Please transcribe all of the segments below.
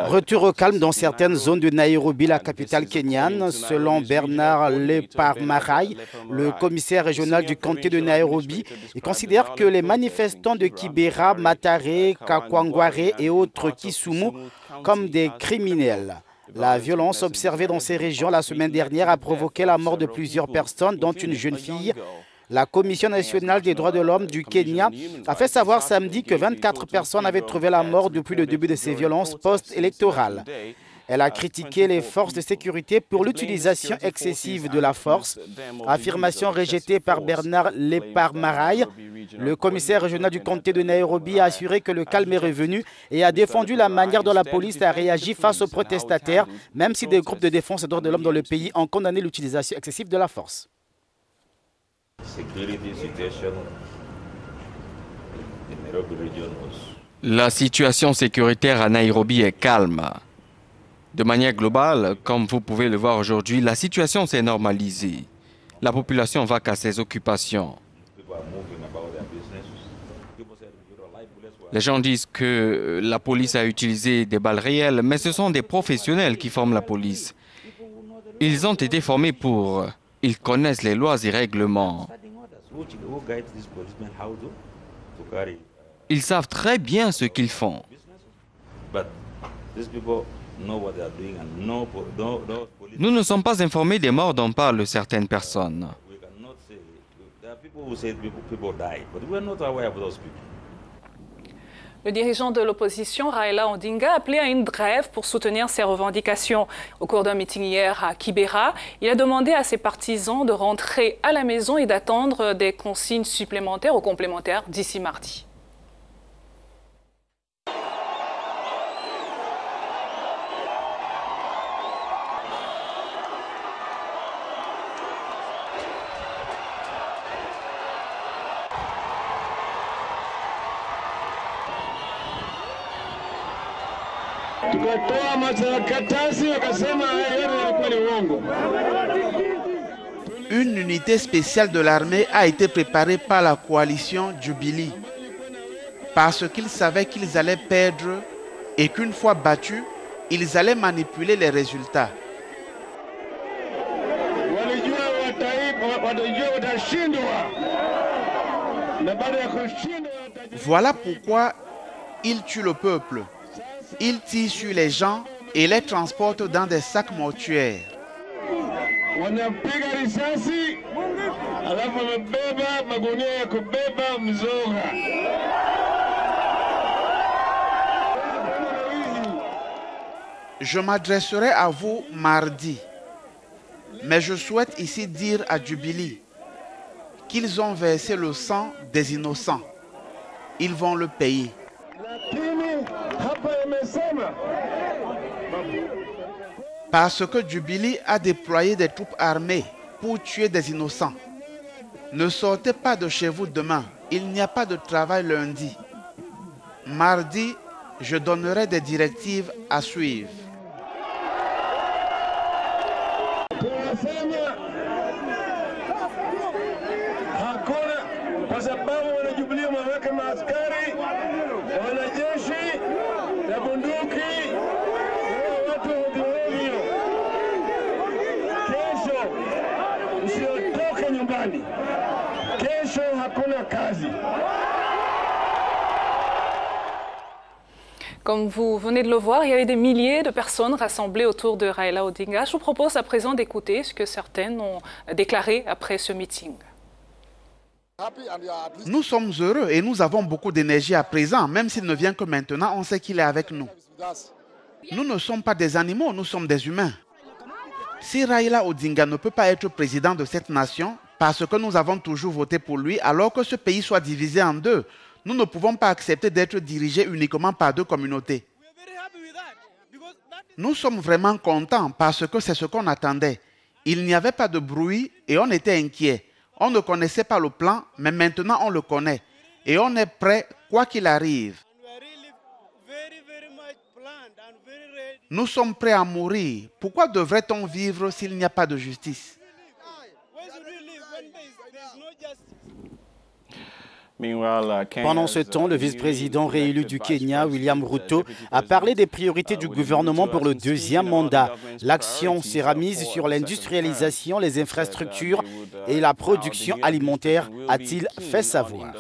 Retour au calme dans certaines zones de Nairobi, la capitale kenyane. Selon Bernard Leparmarai, le commissaire régional du comté de Nairobi, il considère que les manifestants de Kibera, Mathare, Kakwangware et autres Kisumu comme des criminels. La violence observée dans ces régions la semaine dernière a provoqué la mort de plusieurs personnes, dont une jeune fille. La Commission nationale des droits de l'homme du Kenya a fait savoir samedi que 24 personnes avaient trouvé la mort depuis le début de ces violences post-électorales. Elle a critiqué les forces de sécurité pour l'utilisation excessive de la force, affirmation rejetée par Bernard Leparmarai. Le commissaire régional du comté de Nairobi a assuré que le calme est revenu et a défendu la manière dont la police a réagi face aux protestataires, même si des groupes de défense des droits de l'homme dans le pays ont condamné l'utilisation excessive de la force. La situation sécuritaire à Nairobi est calme. De manière globale, comme vous pouvez le voir aujourd'hui, la situation s'est normalisée. La population va qu'à ses occupations. Les gens disent que la police a utilisé des balles réelles, mais ce sont des professionnels qui forment la police. Ils ont été formés pour... Ils connaissent les lois et règlements. Ils savent très bien ce qu'ils font. Nous ne sommes pas informés des morts dont parlent certaines personnes. Le dirigeant de l'opposition, Raila Odinga, a appelé à une grève pour soutenir ses revendications. Au cours d'un meeting hier à Kibera, il a demandé à ses partisans de rentrer à la maison et d'attendre des consignes supplémentaires ou complémentaires d'ici mardi. Une unité spéciale de l'armée a été préparée par la coalition Jubilee parce qu'ils savaient qu'ils allaient perdre et qu'une fois battus, ils allaient manipuler les résultats. Voilà pourquoi ils tuent le peuple. Ils tirent sur les gens et les transportent dans des sacs mortuaires. Je m'adresserai à vous mardi, mais je souhaite ici dire à Jubilee qu'ils ont versé le sang des innocents. Ils vont le payer. Parce que Jubilee a déployé des troupes armées pour tuer des innocents. Ne sortez pas de chez vous demain. Il n'y a pas de travail lundi. Mardi, je donnerai des directives à suivre. Comme vous venez de le voir, il y avait des milliers de personnes rassemblées autour de Raila Odinga. Je vous propose à présent d'écouter ce que certaines ont déclaré après ce meeting. Nous sommes heureux et nous avons beaucoup d'énergie à présent. Même s'il ne vient que maintenant, on sait qu'il est avec nous. Nous ne sommes pas des animaux, nous sommes des humains. Si Raila Odinga ne peut pas être président de cette nation, parce que nous avons toujours voté pour lui, alors que ce pays soit divisé en deux, nous ne pouvons pas accepter d'être dirigés uniquement par deux communautés. Nous sommes vraiment contents parce que c'est ce qu'on attendait. Il n'y avait pas de bruit et on était inquiets. On ne connaissait pas le plan, mais maintenant on le connaît. Et on est prêt quoi qu'il arrive. Nous sommes prêts à mourir. Pourquoi devrait-on vivre s'il n'y a pas de justice? Pendant ce temps, le vice-président réélu du Kenya, William Ruto, a parlé des priorités du gouvernement pour le deuxième mandat. L'action sera mise sur l'industrialisation, les infrastructures et la production alimentaire, a-t-il fait savoir.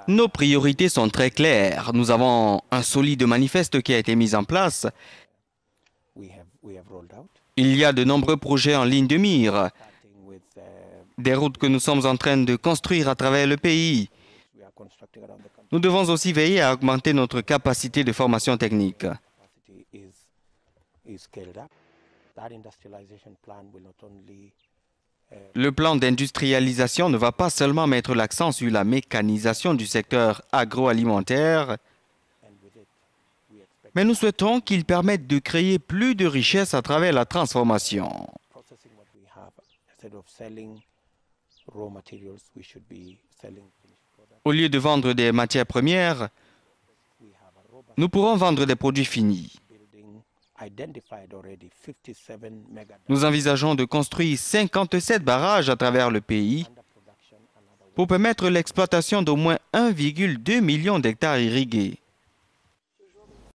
Nos priorités sont très claires. Nous avons un solide manifeste qui a été mis en place. Il y a de nombreux projets en ligne de mire, des routes que nous sommes en train de construire à travers le pays. Nous devons aussi veiller à augmenter notre capacité de formation technique. Le plan d'industrialisation ne va pas seulement mettre l'accent sur la mécanisation du secteur agroalimentaire, mais nous souhaitons qu'il permette de créer plus de richesses à travers la transformation. Au lieu de vendre des matières premières, nous pourrons vendre des produits finis. Nous envisageons de construire 57 barrages à travers le pays pour permettre l'exploitation d'au moins 1,2 million d'hectares irrigués.